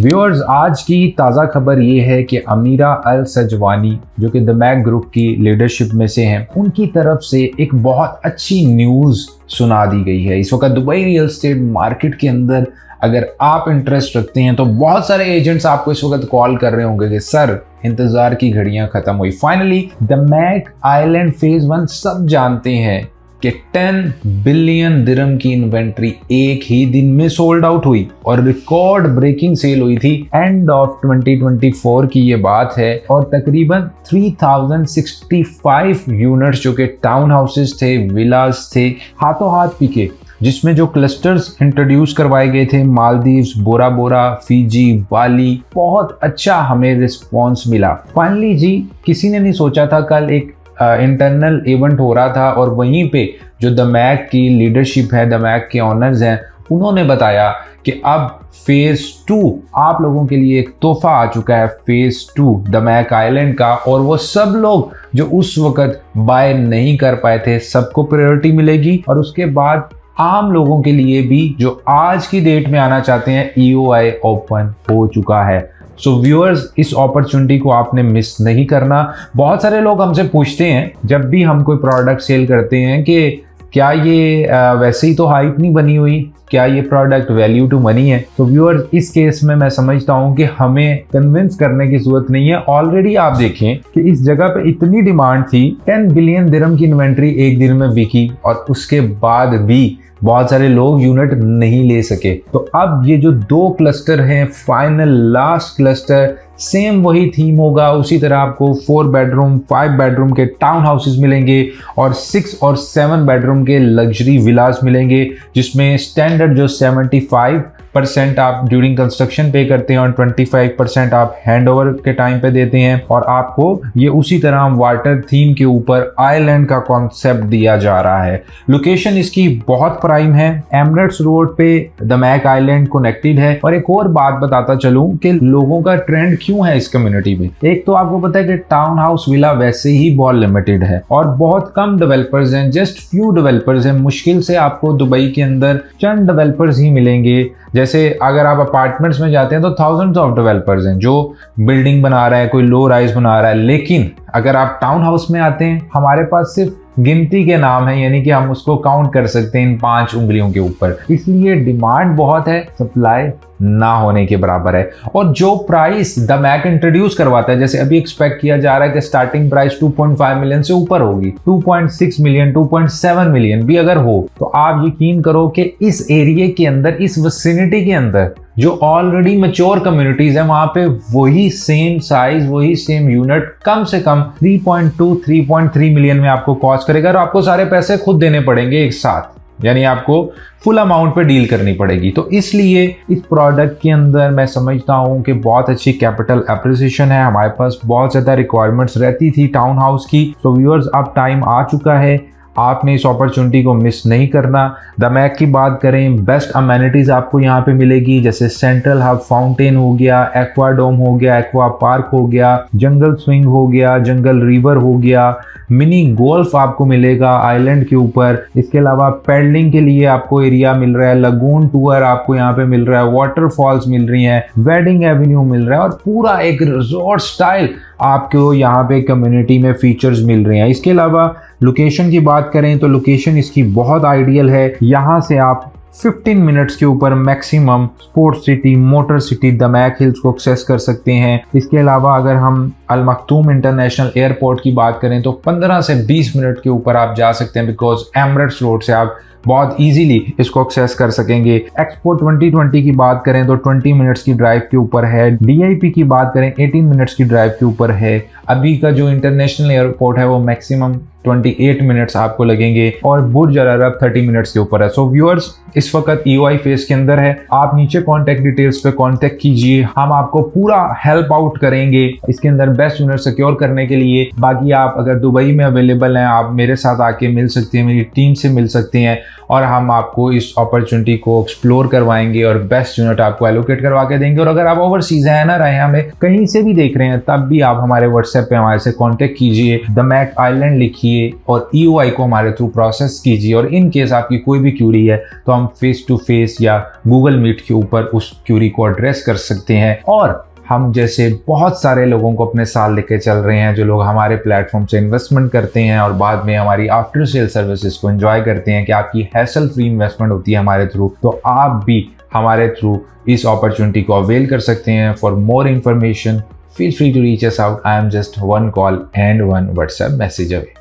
Viewers, आज की ताज़ा खबर ये है कि अमीरा अल सजवानी जो कि दमैक ग्रुप की लीडरशिप में से हैं, उनकी तरफ से एक बहुत अच्छी न्यूज़ सुना दी गई है। इस वक्त दुबई रियल एस्टेट मार्केट के अंदर अगर आप इंटरेस्ट रखते हैं तो बहुत सारे एजेंट्स आपको इस वक्त कॉल कर रहे होंगे कि सर इंतज़ार की घड़ियां खत्म हुई, फाइनली दमैक आइलैंड फेज 1 सब जानते हैं कि 10 बिलियन दिरहम की इन्वेंट्री एक ही दिन में सोल्ड आउट हुई और रिकॉर्ड ब्रेकिंग सेल हुई थी। एंड ऑफ 2024 की ये बात है और तकरीबन 3065 यूनिट्स जो कि टाउन हाउसेस थे, विलास थे, हाथों हाथ बिके, जिसमें जो क्लस्टर्स इंट्रोड्यूस करवाए गए थे मालदीव्स, बोरा बोरा, फीजी, बाली, बहुत अच्छा हमें रिस्पॉन्स मिला। फाइनली जी, किसी ने नहीं सोचा था कल एक इंटरनल इवेंट हो रहा था और वहीं पे जो दमैक की लीडरशिप है, दमैक के ऑनर्स हैं, उन्होंने बताया कि अब फेज 2 आप लोगों के लिए एक तोहफा आ चुका है, फेज 2 दमैक आइलैंड का। और वो सब लोग जो उस वक्त बाय नहीं कर पाए थे, सबको प्रायोरिटी मिलेगी। और उसके बाद आम लोगों के लिए भी जो आज की डेट में आना चाहते हैं, EOI ओपन हो चुका है। सो व्यूअर्स, इस अपॉर्चुनिटी को आपने मिस नहीं करना। बहुत सारे लोग हमसे पूछते हैं जब भी हम कोई प्रोडक्ट सेल करते हैं कि क्या ये वैसे ही तो हाइप नहीं बनी हुई, क्या ये प्रोडक्ट वैल्यू टू मनी है। तो व्यूअर्स, इस केस में मैं समझता हूँ कि हमें कन्विंस करने की जरूरत नहीं है। ऑलरेडी आप देखें कि इस जगह पे इतनी डिमांड थी, 10 बिलियन दिरहम की इन्वेंट्री एक दिन में बिकी और उसके बाद भी बहुत सारे लोग यूनिट नहीं ले सके। तो अब ये जो 2 क्लस्टर हैं, फाइनल लास्ट क्लस्टर, सेम वही थीम होगा। उसी तरह आपको 4 बेडरूम 5 बेडरूम के टाउन हाउसेस मिलेंगे और 6 और 7 बेडरूम के लग्जरी विलास मिलेंगे, जिसमें स्टैंडर्ड जो 75% आप ड्यूरिंग कंस्ट्रक्शन पे करते हैं और 25% आप हैंडओवर के टाइम पे देते हैं। और आपको ये उसी तरह वाटर थीम के ऊपर आइलैंड का कॉन्सेप्ट दिया जा रहा है। लोकेशन इसकी बहुत प्राइम है, एमिरेट्स रोड पे दमैक आइलैंड कनेक्टेड है। और एक और बात बताता चलूं कि लोगों का ट्रेंड क्यों है इस कम्युनिटी में। एक तो आपको पता है कि टाउन हाउस विला वैसे ही बहुत लिमिटेड है और बहुत कम डेवलपर्स हैं, जस्ट फ्यू डेवलपर्स हैं। मुश्किल से आपको दुबई के अंदर चंद डेवलपर्स ही मिलेंगे। जैसे अगर आप अपार्टमेंट्स में जाते हैं तो थाउजेंड्स ऑफ डेवलपर्स हैं जो बिल्डिंग बना रहा है, कोई लो राइज बना रहा है। लेकिन अगर आप टाउन हाउस में आते हैं, हमारे पास सिर्फ गिनती के नाम है, यानी कि हम उसको काउंट कर सकते हैं इन 5 उंगलियों के ऊपर। इसलिए डिमांड बहुत है, सप्लाई ना होने के बराबर है। और जो प्राइस दमैक इंट्रोड्यूस करवाता है, जैसे अभी एक्सपेक्ट किया जा रहा है कि स्टार्टिंग प्राइस 2.5 मिलियन से ऊपर होगी, 2.6 मिलियन 2.7 मिलियन भी अगर हो, तो आप यकीन करो कि इस एरिया के अंदर, इस विसिनिटी के अंदर जो ऑलरेडी मैच्योर कम्युनिटीज है, वहां पे वही सेम साइज, वही सेम यूनिट कम से कम 3.2 3.3 मिलियन में आपको कॉस्ट करेगा और आपको सारे पैसे खुद देने पड़ेंगे एक साथ, यानी आपको फुल अमाउंट पे डील करनी पड़ेगी। तो इसलिए इस प्रोडक्ट के अंदर मैं समझता हूँ कि बहुत अच्छी कैपिटल एप्रिसिएशन है। हमारे पास बहुत ज़्यादा रिक्वायरमेंट्स रहती थी टाउन हाउस की। तो व्यूअर्स, अब टाइम आ चुका है, आपने इस अपॉर्चुनिटी को मिस नहीं करना। दमैक की बात करें, बेस्ट अमेनिटीज़ आपको यहाँ पे मिलेगी, जैसे सेंट्रल हब फाउंटेन हो गया, एक्वा डोम हो गया, एक्वा पार्क हो गया, जंगल स्विंग हो गया, जंगल रिवर हो गया, मिनी गोल्फ आपको मिलेगा आइलैंड के ऊपर। इसके अलावा पैडलिंग के लिए आपको एरिया मिल रहा है, लगून टूर आपको यहाँ पे मिल रहा है, वाटरफॉल्स मिल रही हैं, वेडिंग एवेन्यू मिल रहा है और पूरा एक रिजॉर्ट स्टाइल आपको यहाँ पे कम्युनिटी में फीचर्स मिल रहे हैं। इसके अलावा लोकेशन की बात करें तो लोकेशन इसकी बहुत आइडियल है। यहाँ से आप 15 मिनट्स के ऊपर maximum sports city, motor city Damac hills को एक्सेस कर सकते हैं। इसके अलावा अगर हम अल मखतूम इंटरनेशनल एयरपोर्ट की बात करें तो 15 से 20 मिनट के ऊपर आप जा सकते हैं, बिकॉज एमिरेट्स रोड से आप बहुत इजीली इसको एक्सेस कर सकेंगे। एक्सपो 2020 की बात करें तो 20 मिनट्स की ड्राइव के ऊपर है। DIP की बात करें 18 मिनट्स की ड्राइव के ऊपर है। अभी का जो इंटरनेशनल एयरपोर्ट है वो मैक्सिमम 28 मिनट्स आपको लगेंगे और बुर्ज अल अरब 30 मिनट्स के ऊपर है। सो व्यूअर्स, इस वक्त EOI फेज के अंदर है। आप नीचे कॉन्टैक्ट डिटेल्स पे कॉन्टैक्ट कीजिए, हम आपको पूरा हेल्प आउट करेंगे। इसके अंदर बेस्ट यूनिट सिक्योर करने के लिए। बाकी आप अगर दुबई में अवेलेबल हैं, आप मेरे साथ आके मिल सकते हैं, मेरी टीम से मिल सकते हैं और हम आपको इस अपॉर्चुनिटी को एक्सप्लोर करवाएंगे और बेस्ट यूनिट आपको एलोकेट करवा के देंगे। और अगर आप ओवरसीज हैं ना, रहे हमें कहीं से भी देख रहे हैं, तब भी आप हमारे व्हाट्सएप पे हमारे से कांटेक्ट कीजिए, द मैक आइलैंड लिखिए और EOI को हमारे थ्रू प्रोसेस कीजिए। और इन केस आपकी कोई भी क्यूरी है तो हम फेस टू फेस या गूगल मीट के ऊपर उस क्यूरी को एड्रेस कर सकते हैं। और हम जैसे बहुत सारे लोगों को अपने साथ लेके चल रहे हैं, जो लोग हमारे प्लेटफॉर्म से इन्वेस्टमेंट करते हैं और बाद में हमारी आफ्टर सेल सर्विसेज को एंजॉय करते हैं कि आपकी हैसल फ्री इन्वेस्टमेंट होती है हमारे थ्रू। तो आप भी हमारे थ्रू इस अपॉर्चुनिटी को अवेल कर सकते हैं। For more information feel free to reach us out. I am just one call and one WhatsApp message away.